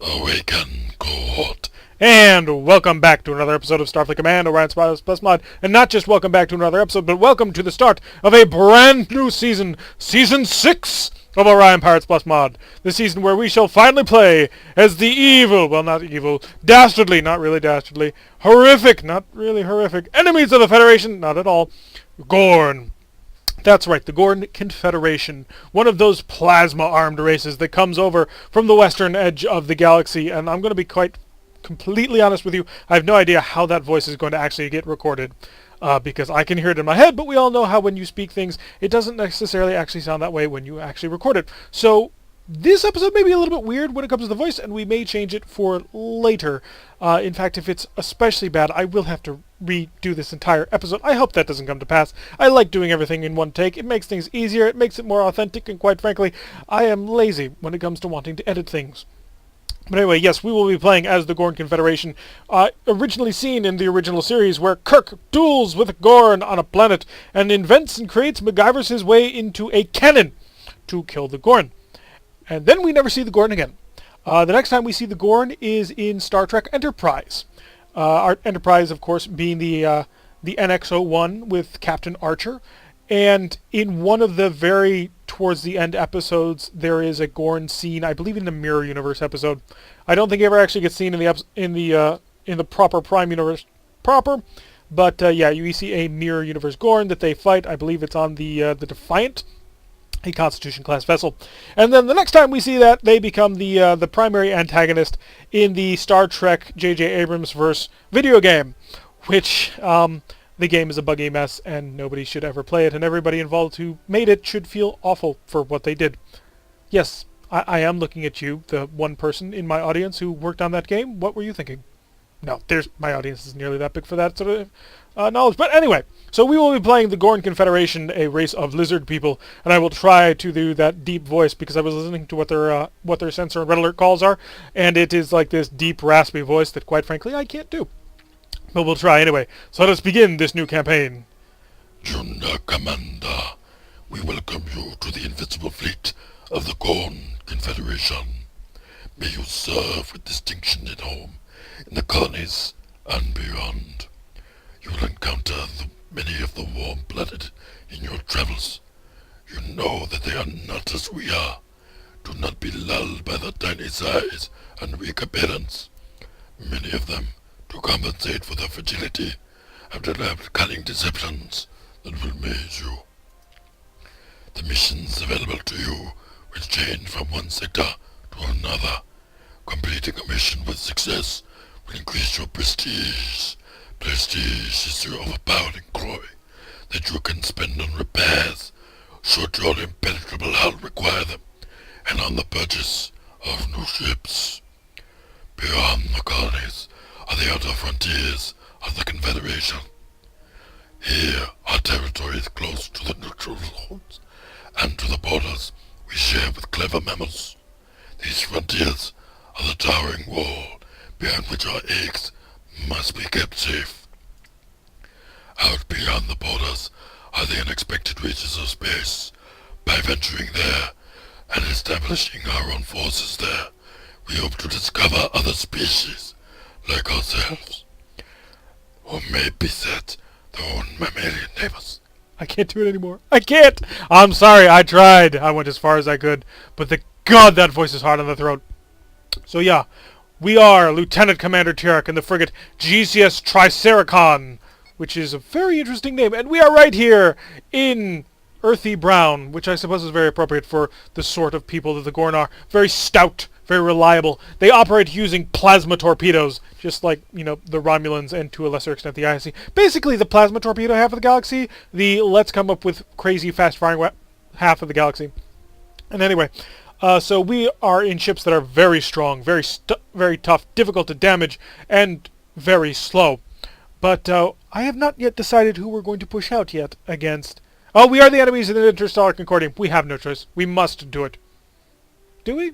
Awaken Cohort. And welcome back to another episode of Starfleet Command, Orion Pirates Plus Mod. And not just welcome back to another episode, but welcome to the start of a brand new season, Season 6 of Orion Pirates Plus Mod. The season where we shall finally play as the evil, well not evil, dastardly, not really dastardly, horrific, not really horrific, enemies of the Federation, not at all, Gorn. That's right, the Gorn Confederation, one of those plasma-armed races that comes over from the western edge of the galaxy, and I'm going to be quite completely honest with you, I have no idea how that voice is going to actually get recorded, because I can hear it in my head, but we all know how when you speak things, it doesn't necessarily actually sound that way when you actually record it. So this episode may be a little bit weird when it comes to the voice, and we may change it for later. In fact, if it's especially bad, I will have to redo this entire episode. I hope that doesn't come to pass. I like doing everything in one take. It makes things easier, it makes it more authentic, and quite frankly, I am lazy when it comes to wanting to edit things. But anyway, yes, we will be playing as the Gorn Confederation, originally seen in the original series, where Kirk duels with Gorn on a planet and invents and creates MacGyvers his way into a cannon to kill the Gorn. And then we never see the Gorn again. The next time we see the Gorn is in Star Trek Enterprise. Our Enterprise, of course, being the NX-01 with Captain Archer. And in one of the very towards the end episodes, there is a Gorn scene, I believe in the Mirror Universe episode. I don't think it ever actually gets seen in the proper Prime Universe proper, but yeah, you see a Mirror Universe Gorn that they fight. I believe it's on the Defiant, a Constitution class vessel. And then the next time we see that, they become the primary antagonist in the Star Trek J.J. Abrams verse video game, which the game is a buggy mess, and nobody should ever play it, and everybody involved who made it should feel awful for what they did. Yes, I am looking at you, the one person in my audience who worked on that game. What were you thinking? No, my audience is nearly that big for that sort of knowledge. But anyway, so we will be playing the Gorn Confederation, a race of lizard people, and I will try to do that deep voice because I was listening to what their sensor and red alert calls are, and it is like this deep, raspy voice that, quite frankly, I can't do. But we'll try anyway. So let us begin this new campaign. Junior Commander, we welcome you to the invincible fleet of the Gorn Confederation. May you serve with distinction at home, in the colonies, and beyond. You will encounter many of the warm-blooded in your travels. You know that they are not as we are. Do not be lulled by their tiny size and weak appearance. Many of them, to compensate for their fragility, have developed cunning deceptions that will amaze you. The missions available to you will change from one sector to another. Completing a mission with success will increase your prestige. Prestige is your overpowering glory that you can spend on repairs, should your impenetrable hull require them, and on the purchase of new ships. Beyond the colonies are the outer frontiers of the Confederation. Here, our territory is close to the neutral zones and to the borders we share with clever mammals. These frontiers are the towering wall behind which our eggs must be kept safe. Out beyond the borders are the unexpected reaches of space. By venturing there and establishing our own forces there, we hope to discover other species like ourselves, or may beset their own mammalian neighbors. I can't do it anymore. I can't! I'm sorry, I tried. I went as far as I could, but God, that voice is hard on the throat. So yeah, we are Lieutenant Commander Tiark in the frigate GCS Triceracon, which is a very interesting name, and we are right here in Earthy Brown, which I suppose is very appropriate for the sort of people that the Gorn are. Very stout, very reliable. They operate using plasma torpedoes, just like, the Romulans and to a lesser extent the ISC. Basically, the plasma torpedo half of the galaxy, the let's come up with crazy fast-firing half of the galaxy. And anyway, so we are in ships that are very strong, very tough, difficult to damage, and very slow. But I have not yet decided who we're going to push out yet against. Oh, we are the enemies of the Interstellar Concordium. We have no choice. We must do it. Do we?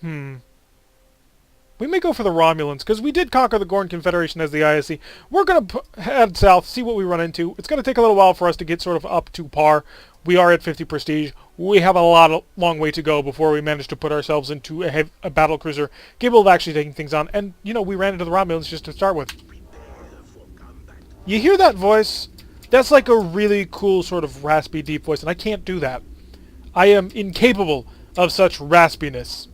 We may go for the Romulans, because we did conquer the Gorn Confederation as the ISC. We're going to head south, see what we run into. It's going to take a little while for us to get sort of up to par We are at 50 prestige. We have a long way to go before we manage to put ourselves into a battle cruiser capable of actually taking things on. And, you know, we ran into the Romulans just to start with. You hear that voice? That's like a really cool sort of raspy, deep voice, and I can't do that. I am incapable of such raspiness.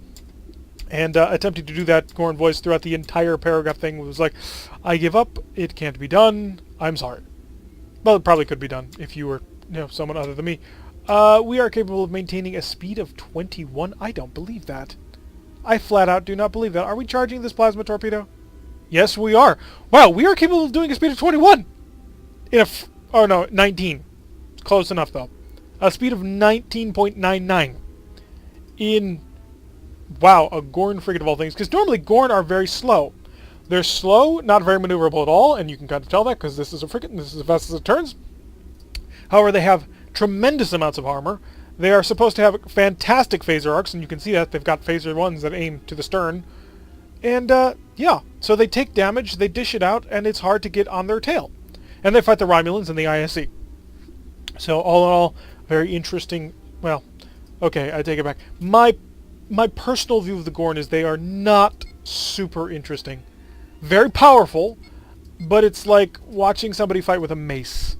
And attempting to do that Gorn voice throughout the entire paragraph thing was like, I give up, it can't be done, I'm sorry. Well, it probably could be done if you were, you know, someone other than me. We are capable of maintaining a speed of 21. I don't believe that. I flat out do not believe that. Are we charging this plasma torpedo? Yes, we are. Wow, we are capable of doing a speed of 21! Oh no, 19. Close enough, though. A speed of 19.99. In, wow, a Gorn frigate of all things. Because normally Gorn are very slow. They're slow, not very maneuverable at all, and you can kind of tell that because this is a frigate and this is as fast as it turns. However, they have tremendous amounts of armor. They are supposed to have fantastic phaser arcs, and you can see that. They've got phaser ones that aim to the stern. And, yeah, so they take damage, they dish it out, and it's hard to get on their tail. And they fight the Romulans and the ISC. So, all in all, very interesting. Well, okay, I take it back. My personal view of the Gorn is they are not super interesting. Very powerful, but it's like watching somebody fight with a mace.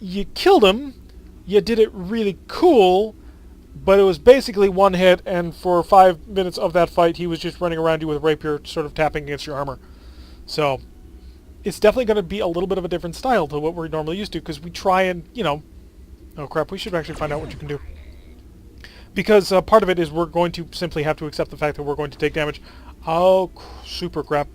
You killed him, you did it really cool, but it was basically one hit, and for 5 minutes of that fight, he was just running around you with a rapier, sort of tapping against your armor. So, it's definitely going to be a little bit of a different style to what we're normally used to, because we try and, you know... Oh crap, we should actually find out what you can do. Because part of it is we're going to simply have to accept the fact that we're going to take damage. Oh, super crap.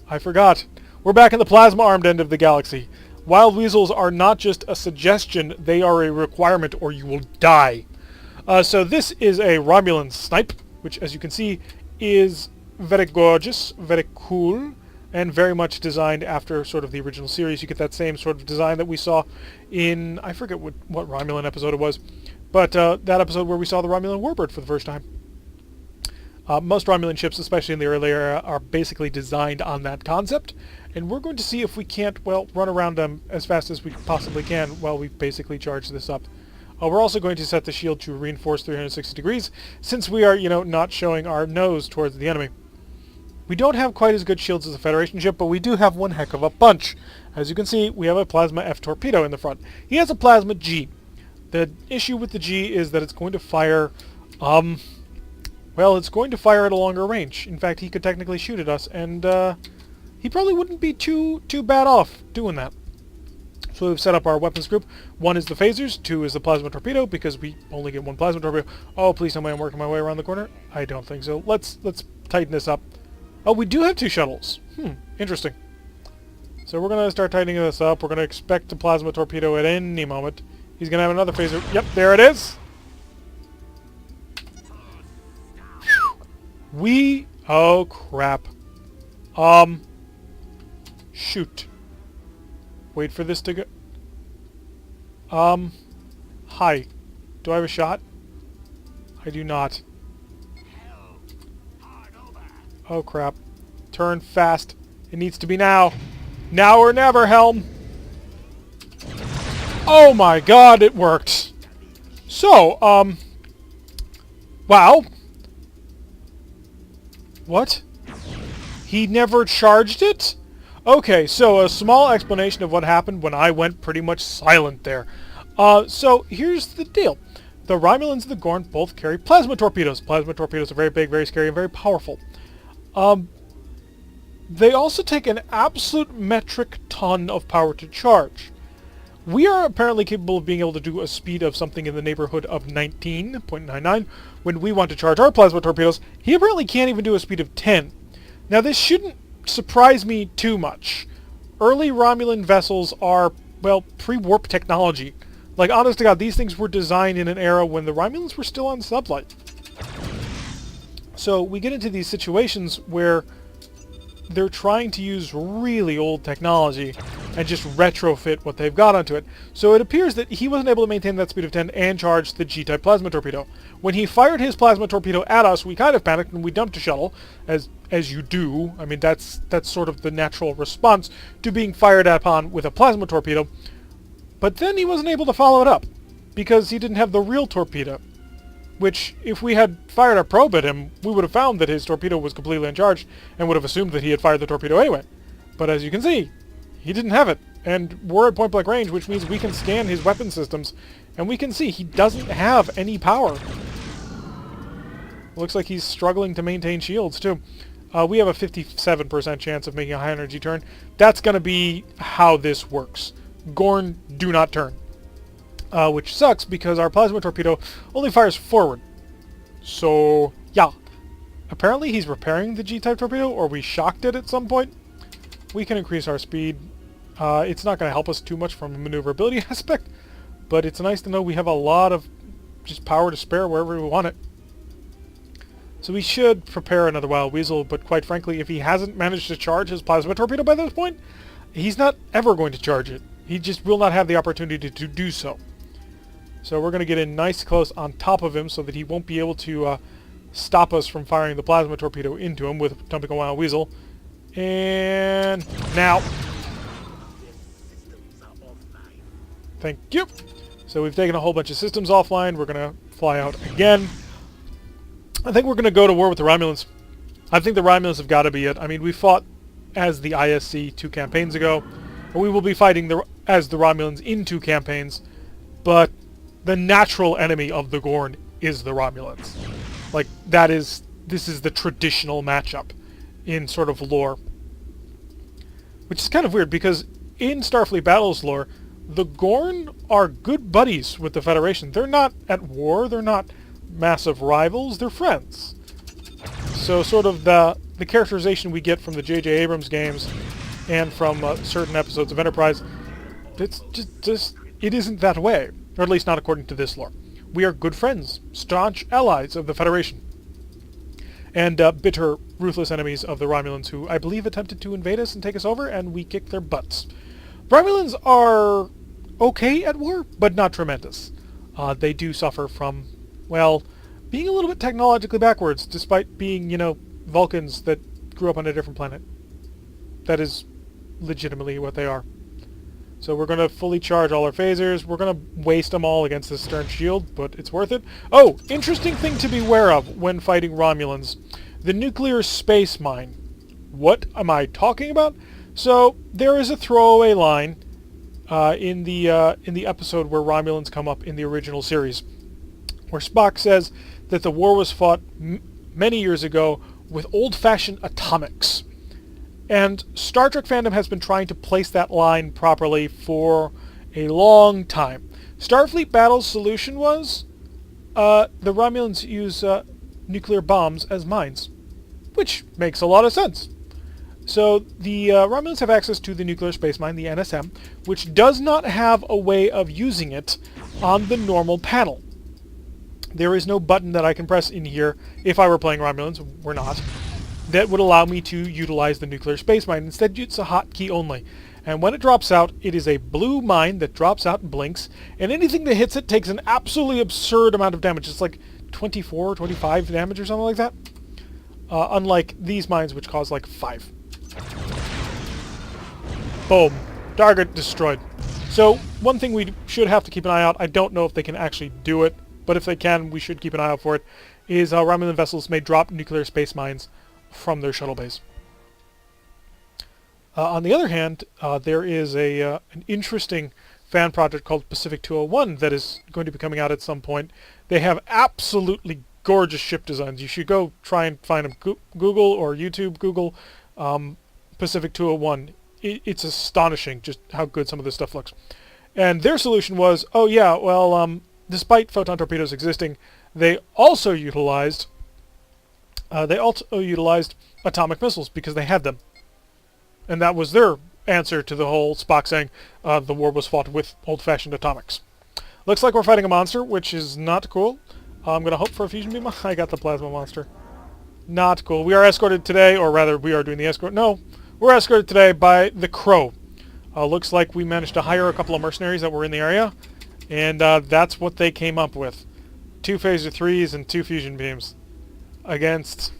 I forgot. We're back in the plasma-armed end of the galaxy. Wild weasels are not just a suggestion, they are a requirement or you will die. So this is a Romulan snipe, which as you can see is very gorgeous, very cool, and very much designed after sort of the original series. You get that same sort of design that we saw in, I forget what Romulan episode it was, but that episode where we saw the Romulan warbird for the first time. Most Romulan ships, especially in the early era, are basically designed on that concept, and we're going to see if we can't, well, run around them as fast as we possibly can while we basically charge this up. We're also going to set the shield to reinforce 360 degrees, since we are, you know, not showing our nose towards the enemy. We don't have quite as good shields as a Federation ship, but we do have one heck of a bunch. As you can see, we have a Plasma F torpedo in the front. He has a Plasma G. The issue with the G is that it's going to fire, well, it's going to fire at a longer range. In fact, he could technically shoot at us, and he probably wouldn't be too bad off doing that. So we've set up our weapons group. 1 is the phasers, 2 is the plasma torpedo, because we only get 1 plasma torpedo. Oh, please tell me I'm working my way around the corner. I don't think so. Let's tighten this up. Oh, we do have 2 shuttles. Interesting. So we're going to start tightening this up. We're going to expect a plasma torpedo at any moment. He's going to have another phaser. Yep, there it is. Oh crap. Shoot. Wait for this to go. Hi. Do I have a shot? I do not. Oh crap. Turn fast. It needs to be now. Now or never, Helm. Oh my god, it worked. So, wow. What? He never charged it? Okay, so a small explanation of what happened when I went pretty much silent there. So here's the deal. The Romulans and the Gorn both carry plasma torpedoes. Plasma torpedoes are very big, very scary, and very powerful. They also take an absolute metric ton of power to charge. We are apparently capable of being able to do a speed of something in the neighborhood of 19.99 when we want to charge our plasma torpedoes. He apparently can't even do a speed of 10. Now this shouldn't surprise me too much. Early Romulan vessels are, well, pre-warp technology. Like, honest to God, these things were designed in an era when the Romulans were still on sublight. So we get into these situations where they're trying to use really old technology and just retrofit what they've got onto it. So it appears that he wasn't able to maintain that speed of 10 and charge the G-type plasma torpedo. When he fired his plasma torpedo at us, we kind of panicked and we dumped a shuttle, as you do. I mean, that's sort of the natural response to being fired upon with a plasma torpedo. But then he wasn't able to follow it up. because he didn't have the real torpedo. Which, if we had fired our probe at him, we would have found that his torpedo was completely uncharged, and would have assumed that he had fired the torpedo anyway. But as you can see, he didn't have it, and we're at point-blank range, which means we can scan his weapon systems, and we can see he doesn't have any power. Looks like he's struggling to maintain shields, too. We have a 57% chance of making a high-energy turn. That's going to be how this works. Gorn do not turn. Which sucks, because our plasma torpedo only fires forward. So, yeah. Apparently he's repairing the G-type torpedo, or we shocked it at some point. We can increase our speed. It's not going to help us too much from a maneuverability aspect, but it's nice to know we have a lot of just power to spare wherever we want it. So we should prepare another Wild Weasel, but quite frankly, if he hasn't managed to charge his plasma torpedo by this point, he's not ever going to charge it. He just will not have the opportunity to do so. So we're going to get in nice close on top of him so that he won't be able to stop us from firing the plasma torpedo into him with dumping a Wild Weasel. And now. Thank you. So we've taken a whole bunch of systems offline. We're going to fly out again. I think we're going to go to war with the Romulans. I think the Romulans have got to be it. I mean, we fought as the ISC 2 campaigns ago. And we will be fighting as the Romulans in 2 campaigns. But the natural enemy of the Gorn is the Romulans. Like, this is the traditional matchup in sort of lore. Which is kind of weird, because in Starfleet Battles lore, the Gorn are good buddies with the Federation. They're not at war, they're not massive rivals, they're friends. So sort of the characterization we get from the J.J. Abrams games and from certain episodes of Enterprise, it's just it isn't that way. Or at least not according to this lore. We are good friends, staunch allies of the Federation. And bitter, ruthless enemies of the Romulans, who I believe attempted to invade us and take us over, and we kicked their butts. Romulans are okay at war, but not tremendous. They do suffer from, well, being a little bit technologically backwards, despite being, Vulcans that grew up on a different planet. That is legitimately what they are. So we're going to fully charge all our phasers. We're going to waste them all against the stern shield, but it's worth it. Oh, interesting thing to be aware of when fighting Romulans. The nuclear space mine. What am I talking about? So there is a throwaway line in the episode where Romulans come up in the original series, where Spock says that the war was fought many years ago with old-fashioned atomics. And Star Trek fandom has been trying to place that line properly for a long time. Starfleet Battle's solution was the Romulans use nuclear bombs as mines, which makes a lot of sense. So the Romulans have access to the nuclear space mine, the NSM, which does not have a way of using it on the normal panel. There is no button that I can press in here if I were playing Romulans. We're not. That would allow me to utilize the nuclear space mine. Instead, it's a hotkey only. And when it drops out, it is a blue mine that drops out and blinks, and anything that hits it takes an absolutely absurd amount of damage. It's like 24, 25 damage or something like that. Unlike these mines, which cause like 5. Boom. Target destroyed. So, one thing we should have to keep an eye out, I don't know if they can actually do it, but if they can, we should keep an eye out for it, is Romulan vessels may drop nuclear space mines from their shuttle bays. On the other hand, there is an interesting fan project called Pacific 201 that is going to be coming out at some point. They have absolutely gorgeous ship designs. You should go try and find them. Google or YouTube Google Pacific 201. It's astonishing just how good some of this stuff looks. And their solution was, oh yeah, well, despite photon torpedoes existing, they also utilized atomic missiles because they had them. And that was their answer to the whole Spock saying the war was fought with old-fashioned atomics. Looks like we're fighting a monster, which is not cool. I'm going to hope for a fusion beam. I got the plasma monster. Not cool. We are escorted today, or rather we are doing the escort. No, we're escorted today by the Crow. Looks like we managed to hire a couple of mercenaries that were in the area, and that's what they came up with. 2 phaser 3s and 2 fusion beams against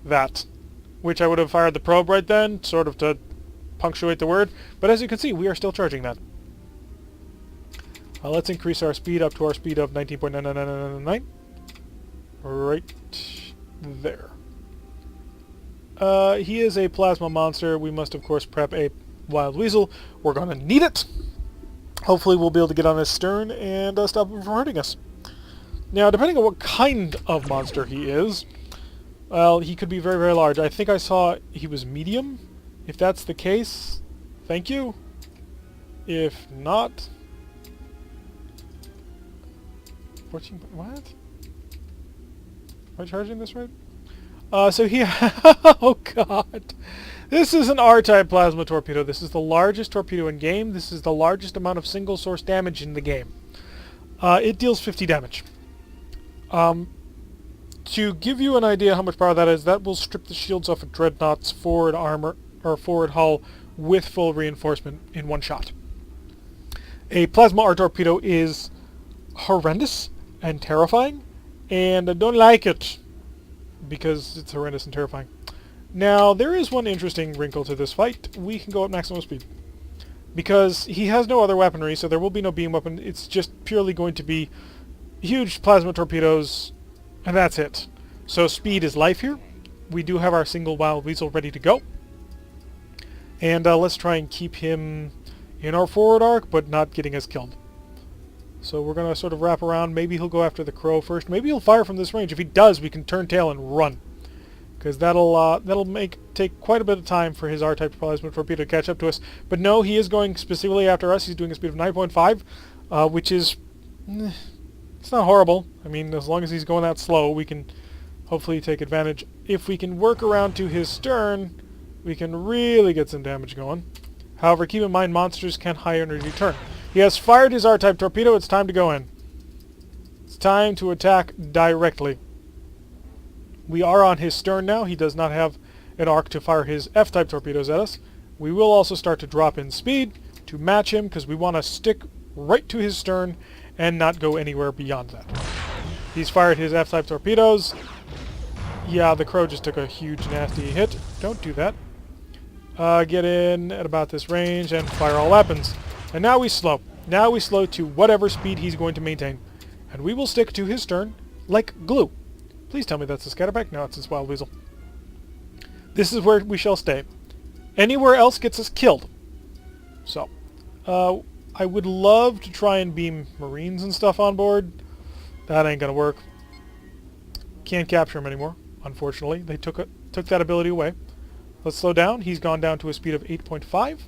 that, which I would have fired the probe right then, sort of to punctuate the word, but as you can see, we are still charging that. Let's increase our speed up to our speed of 19.99999. Right there. He is a plasma monster. We must, of course, prep a wild weasel. We're going to need it. Hopefully we'll be able to get on his stern and stop him from hurting us. Now, depending on what kind of monster he is, well, he could be very, very large. I think I saw he was medium. If that's the case, thank you. If not... 14... What? Am I charging this right? So he... oh, God. This is an R-type plasma torpedo. This is the largest torpedo in game. This is the largest amount of single-source damage in the game. It deals 50 damage. To give you an idea how much power that is, that will strip the shields off of Dreadnought's forward armor, or forward hull, with full reinforcement in one shot. A plasma R torpedo is horrendous and terrifying, and I don't like it because it's horrendous and terrifying. Now, there is one interesting wrinkle to this fight. We can go at maximum speed. Because he has no other weaponry, so there will be no beam weapon. It's just purely going to be huge plasma torpedoes, and that's it. So speed is life here. We do have our single wild weasel ready to go. And let's try and keep him in our forward arc, but not getting us killed. So we're going to sort of wrap around. Maybe he'll go after the crow first. Maybe he'll fire from this range. If he does, we can turn tail and run. Because that'll take quite a bit of time for his R-type plasma torpedo to catch up to us. But no, he is going specifically after us. He's doing a speed of 9.5, which is... it's not horrible. I mean, as long as he's going that slow, we can hopefully take advantage. If we can work around to his stern, we can really get some damage going. However, keep in mind, monsters can high energy turn. He has fired his R-type torpedo. It's time to go in. It's time to attack directly. We are on his stern now. He does not have an arc to fire his F-type torpedoes at us. We will also start to drop in speed to match him because we want to stick right to his stern and not go anywhere beyond that. He's fired his F-type torpedoes. Yeah, the crow just took a huge nasty hit. Don't do that. Get in at about this range and fire all weapons. And now we slow. Now we slow to whatever speed he's going to maintain. And we will stick to his stern like glue. Please tell me that's a scatterback. No, it's his wild weasel. This is where we shall stay. Anywhere else gets us killed. So, I would love to try and beam Marines and stuff on board. That ain't gonna work. Can't capture him anymore, unfortunately. They took that ability away. Let's slow down. He's gone down to a speed of 8.5.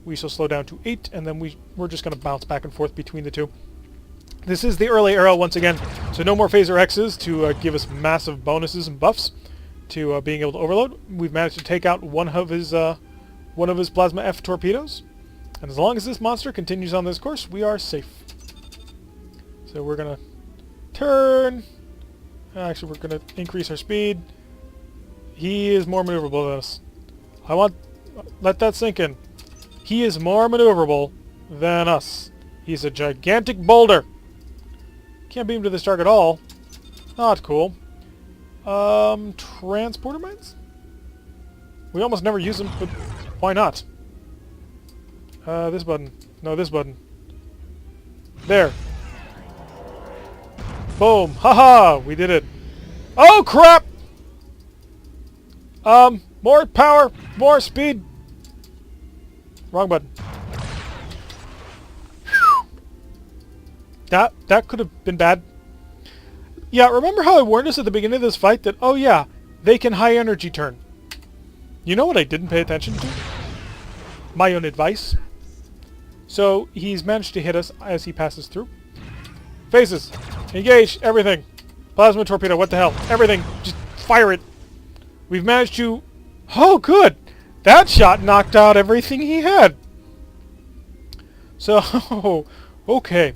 We shall slow down to 8, and then we're just gonna bounce back and forth between the two. This is the early era once again, so no more Phaser X's to give us massive bonuses and buffs to being able to overload. We've managed to take out one of his Plasma F torpedoes, and as long as this monster continues on this course, we are safe. So we're gonna turn. Actually, we're gonna increase our speed. He is more maneuverable than us. Let that sink in. He is more maneuverable than us. He's a gigantic boulder. Can't beam to this target at all. Not cool. Transporter mines? We almost never use them, but why not? This button. No, this button. There. Boom. Haha! We did it. Oh, crap! More power, more speed. Wrong button. That could have been bad. Yeah, remember how I warned us at the beginning of this fight that, oh yeah, they can high energy turn. You know what I didn't pay attention to? My own advice. So, he's managed to hit us as he passes through. Phases. Engage. Everything. Plasma torpedo. What the hell? Everything. Just fire it. We've managed to... Oh, good. That shot knocked out everything he had. So, okay.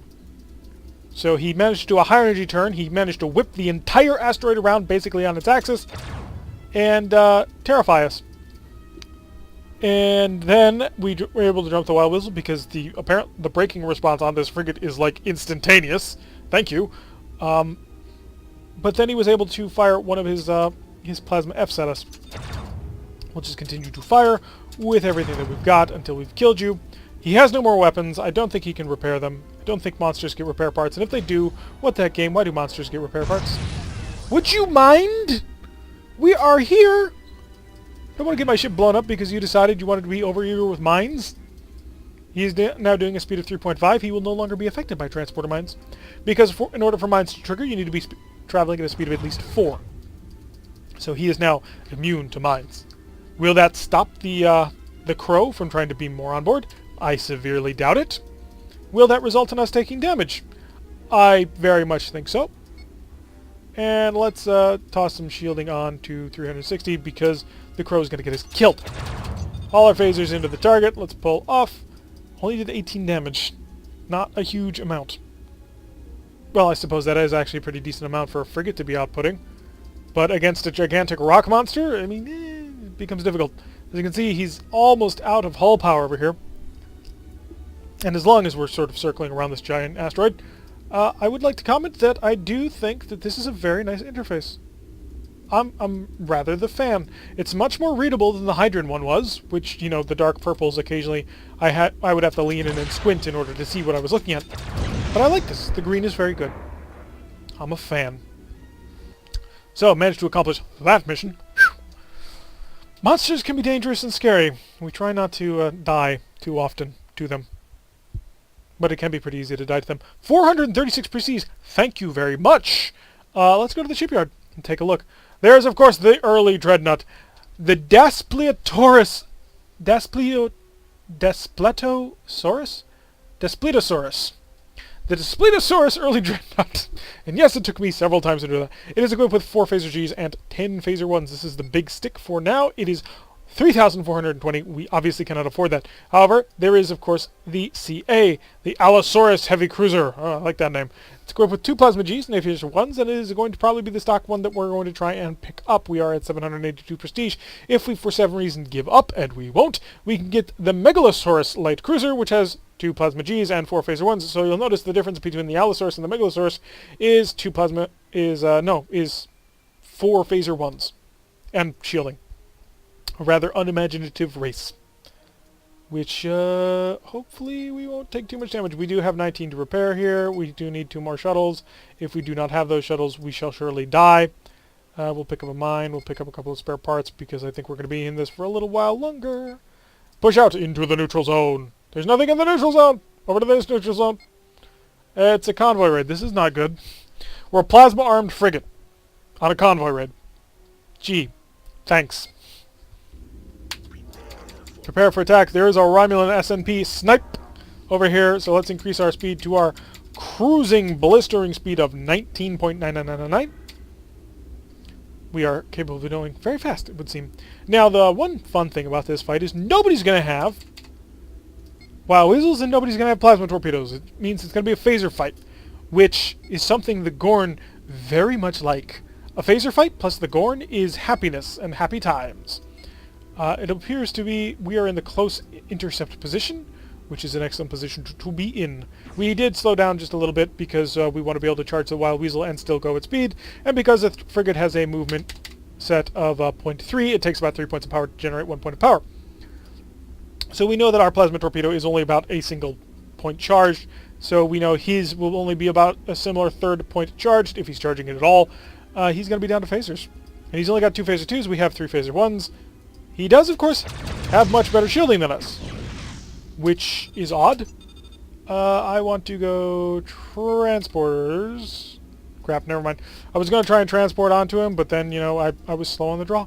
So he managed to do a high energy turn. He managed to whip the entire asteroid around basically on its axis and terrify us. And then we were able to jump the wild whistle because the braking response on this frigate is like instantaneous. Thank you. But then he was able to fire one of his plasma Fs at us. We'll just continue to fire with everything that we've got until we've killed you. He has no more weapons. I don't think he can repair them. I don't think monsters get repair parts, and if they do, what the heck game? Why do monsters get repair parts? Would you mind? We are here! I don't want to get my ship blown up because you decided you wanted to be over here with mines. He is now doing a speed of 3.5. He will no longer be affected by transporter mines. Because in order for mines to trigger, you need to be traveling at a speed of at least 4. So he is now immune to mines. Will that stop the Crow from trying to beam more on board? I severely doubt it. Will that result in us taking damage? I very much think so. And let's toss some shielding on to 360 because the Crow is going to get us killed. All our phasers into the target. Let's pull off. Only did 18 damage. Not a huge amount. Well, I suppose that is actually a pretty decent amount for a frigate to be outputting. But against a gigantic rock monster, I mean, it becomes difficult. As you can see, he's almost out of hull power over here. And as long as we're sort of circling around this giant asteroid, I would like to comment that I do think that this is a very nice interface. I'm rather the fan. It's much more readable than the Hydran one was, which, you know, the dark purples occasionally I would have to lean in and squint in order to see what I was looking at. But I like this. The green is very good. I'm a fan. So, managed to accomplish that mission. Whew. Monsters can be dangerous and scary. We try not to die too often to them. But it can be pretty easy to die to them. 436 prestige. Thank you very much. Let's go to the shipyard and take a look. There's, of course, the early dreadnought. The Despletosaurus. Despletosaurus? Despletosaurus. The Despletosaurus early dreadnought. And yes, it took me several times to do that. It is equipped with 4 phaser Gs and 10 phaser 1s. This is the big stick for now. It is 3,420. We obviously cannot afford that. However, there is, of course, the CA, the Allosaurus Heavy Cruiser. Oh, I like that name. It's equipped with 2 plasma Gs and 8 phaser 1s, and it is going to probably be the stock one that we're going to try and pick up. We are at 782 prestige. If we, for some reason, give up, and we won't, we can get the Megalosaurus Light Cruiser, which has 2 plasma Gs and 4 phaser 1s. So you'll notice the difference between the Allosaurus and the Megalosaurus is 4 phaser 1s and shielding. A rather unimaginative race. Which, hopefully we won't take too much damage. We do have 19 to repair here. We do need 2 more shuttles. If we do not have those shuttles, we shall surely die. We'll pick up a mine. We'll pick up a couple of spare parts because I think we're going to be in this for a little while longer. Push out into the neutral zone. There's nothing in the neutral zone. Over to this neutral zone. It's a convoy raid. This is not good. We're a plasma-armed frigate on a convoy raid. Gee, thanks. Prepare for attack. There is our Romulan SNP snipe over here. So let's increase our speed to our cruising blistering speed of 19.9999. We are capable of going very fast, it would seem. Now, the one fun thing about this fight is nobody's going to have WoW Weasels and nobody's going to have plasma torpedoes. It means it's going to be a phaser fight, which is something the Gorn very much like. A phaser fight plus the Gorn is happiness and happy times. It appears to be we are in the close intercept position, which is an excellent position to be in. We did slow down just a little bit because we want to be able to charge the Wild Weasel and still go at speed, and because the frigate has a movement set of 0.3, it takes about 3 points of power to generate 1 point of power. So we know that our plasma torpedo is only about a single point charged, so we know his will only be about a similar third point charged if he's charging it at all. He's going to be down to phasers. And he's only got 2 phaser 2s, we have 3 phaser 1s. He does, of course, have much better shielding than us, which is odd. I want to go transporters. Crap, never mind. I was going to try and transport onto him, but then, you know, I was slow on the draw.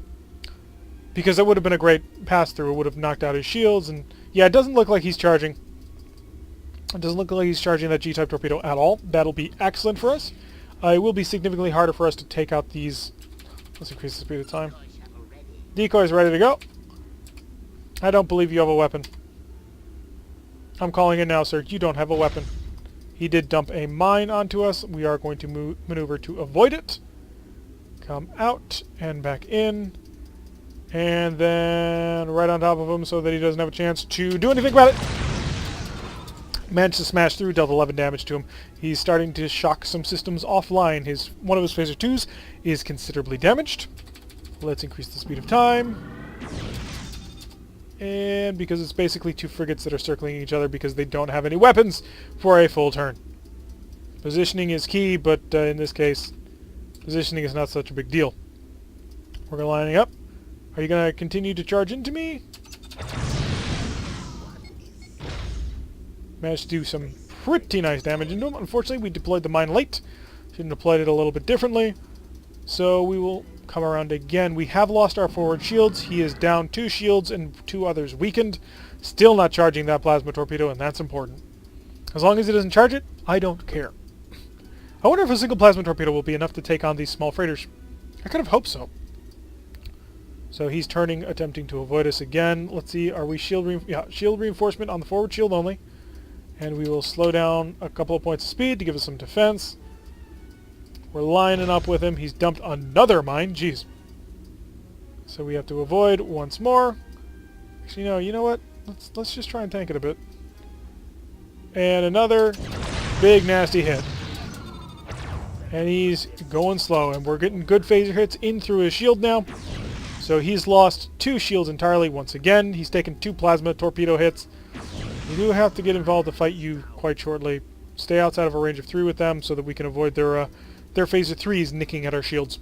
Because that would have been a great pass-through. It would have knocked out his shields, and yeah, it doesn't look like he's charging. It doesn't look like he's charging that G-type torpedo at all. That'll be excellent for us. It will be significantly harder for us to take out these... Let's increase the speed of time. Decoy's ready to go. I don't believe you have a weapon. I'm calling it now, sir. You don't have a weapon. He did dump a mine onto us. We are going to maneuver to avoid it. Come out and back in. And then right on top of him so that he doesn't have a chance to do anything about it. Managed to smash through, dealt 11 damage to him. He's starting to shock some systems offline. One of his phaser 2s is considerably damaged. Let's increase the speed of time. And because it's basically two frigates that are circling each other because they don't have any weapons for a full turn. Positioning is key, but in this case, positioning is not such a big deal. We're lining up. Are you going to continue to charge into me? Managed to do some pretty nice damage into him. Unfortunately, we deployed the mine late. Shouldn't have deployed it a little bit differently. So we will come around again. We have lost our forward shields. He is down 2 shields and 2 others weakened. Still not charging that plasma torpedo, and that's important. As long as he doesn't charge it, I don't care. I wonder if a single plasma torpedo will be enough to take on these small freighters. I kind of hope so. So he's turning, attempting to avoid us again. Let's see, are we shield reinforcement on the forward shield only. And we will slow down a couple of points of speed to give us some defense. We're lining up with him. He's dumped another mine. Jeez. So we have to avoid once more. Actually, no, you know what? Let's just try and tank it a bit. And another big nasty hit. And he's going slow, and we're getting good phaser hits in through his shield now. So he's lost 2 shields entirely once again. He's taken 2 plasma torpedo hits. We do have to get involved to fight you quite shortly. Stay outside of a range of 3 with them so that we can avoid their phaser 3s nicking at our shields.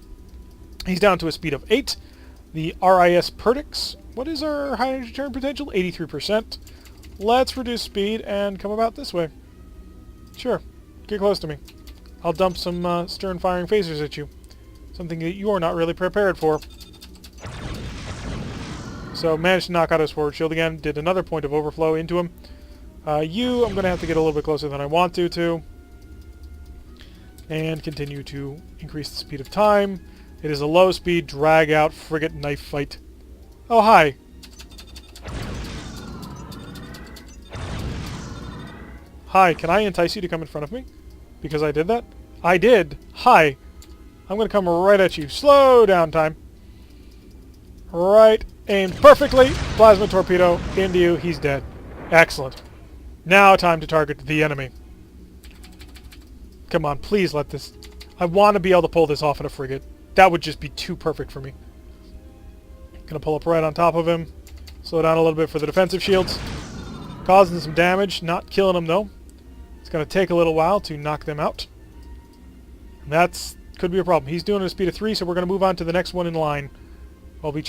He's down to a speed of 8. The RIS Perdix. What is our high energy turn potential? 83%. Let's reduce speed and come about this way. Sure. Get close to me. I'll dump some stern firing phasers at you. Something that you are not really prepared for. So managed to knock out his forward shield again. Did another point of overflow into him. I'm going to have to get a little bit closer than I want to. And continue to increase the speed of time. It is a low speed drag out frigate knife fight. Oh, hi. Hi, can I entice you to come in front of me? Because I did that? I did. Hi. I'm going to come right at you. Slow down time. Right. Aimed perfectly. Plasma torpedo into you. He's dead. Excellent. Now time to target the enemy. Come on, please let this... I want to be able to pull this off in a frigate. That would just be too perfect for me. Gonna pull up right on top of him. Slow down a little bit for the defensive shields. Causing some damage. Not killing them, though. It's gonna take a little while to knock them out. And that's... could be a problem. He's doing a speed of 3, so we're gonna move on to the next one in line. I'll be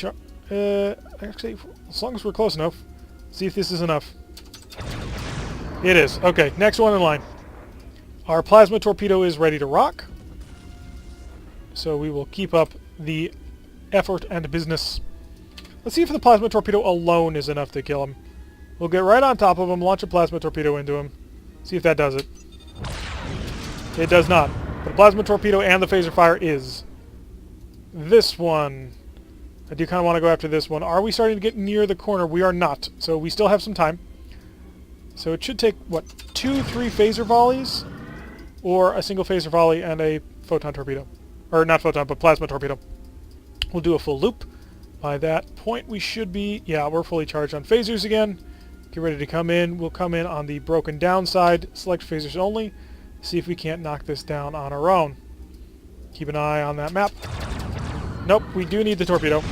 actually, as long as we're close enough. See if this is enough. It is. Okay, next one in line. Our plasma torpedo is ready to rock. So we will keep up the effort and business. Let's see if the plasma torpedo alone is enough to kill him. We'll get right on top of him, launch a plasma torpedo into him. See if that does it. It does not. But the plasma torpedo and the phaser fire is. This one. I do kind of want to go after this one. Are we starting to get near the corner? We are not. So we still have some time. So it should take, what, 2, 3 phaser volleys? Or a single phaser volley and a photon torpedo. Or not photon, but plasma torpedo. We'll do a full loop. By that point we should be... yeah, we're fully charged on phasers again. Get ready to come in. We'll come in on the broken down side. Select phasers only. See if we can't knock this down on our own. Keep an eye on that map. Nope, we do need the torpedo.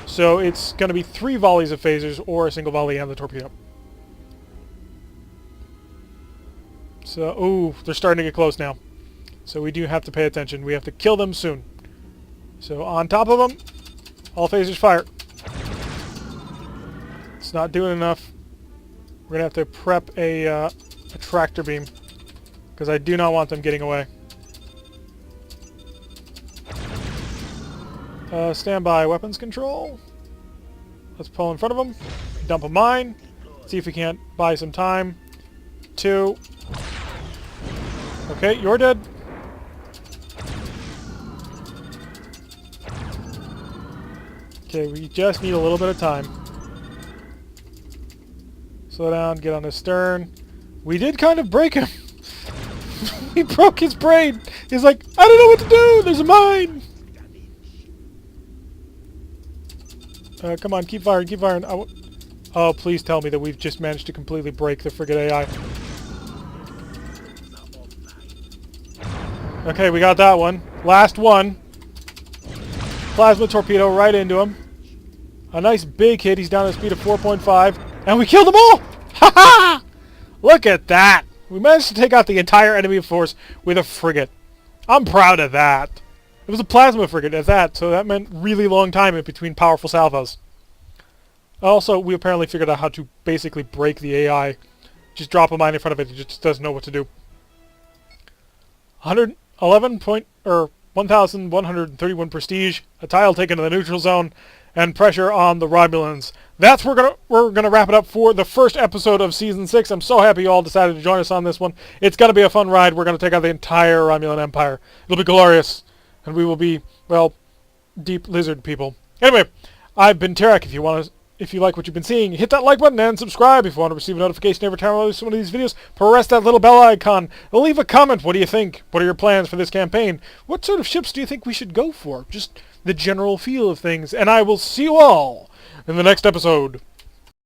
So it's going to be 3 volleys of phasers or a single volley and the torpedo. So, ooh, they're starting to get close now. So we do have to pay attention. We have to kill them soon. So on top of them, all phasers fire. It's not doing enough. We're going to have to prep a tractor beam. Because I do not want them getting away. Stand by weapons control. Let's pull in front of them. Dump a mine. See if we can't buy some time. 2. Okay, you're dead. Okay, we just need a little bit of time. Slow down, get on his stern. We did kind of break him. We broke his brain. He's like, I don't know what to do. There's a mine. Come on, keep firing, keep firing. Oh, please tell me that we've just managed to completely break the frigate AI. Okay, we got that one. Last one. Plasma torpedo right into him. A nice big hit. He's down at a speed of 4.5. And we killed them all! Ha ha! Look at that! We managed to take out the entire enemy force with a frigate. I'm proud of that. It was a plasma frigate at that, so that meant really long time in between powerful salvos. Also, we apparently figured out how to basically break the AI. Just drop a mine in front of it, it just doesn't know what to do. 1,131 prestige, a tile taken to the neutral zone, and pressure on the Romulans. That's where we're gonna wrap it up for the first episode of Season 6. I'm so happy you all decided to join us on this one. It's gonna be a fun ride. We're gonna take out the entire Romulan Empire. It'll be glorious. And we will be, well, deep lizard people. Anyway, I've been Tarek. If you like what you've been seeing, hit that like button and subscribe. If you want to receive a notification every time I release one of these videos, press that little bell icon. And leave a comment. What do you think? What are your plans for this campaign? What sort of ships do you think we should go for? Just the general feel of things. And I will see you all in the next episode.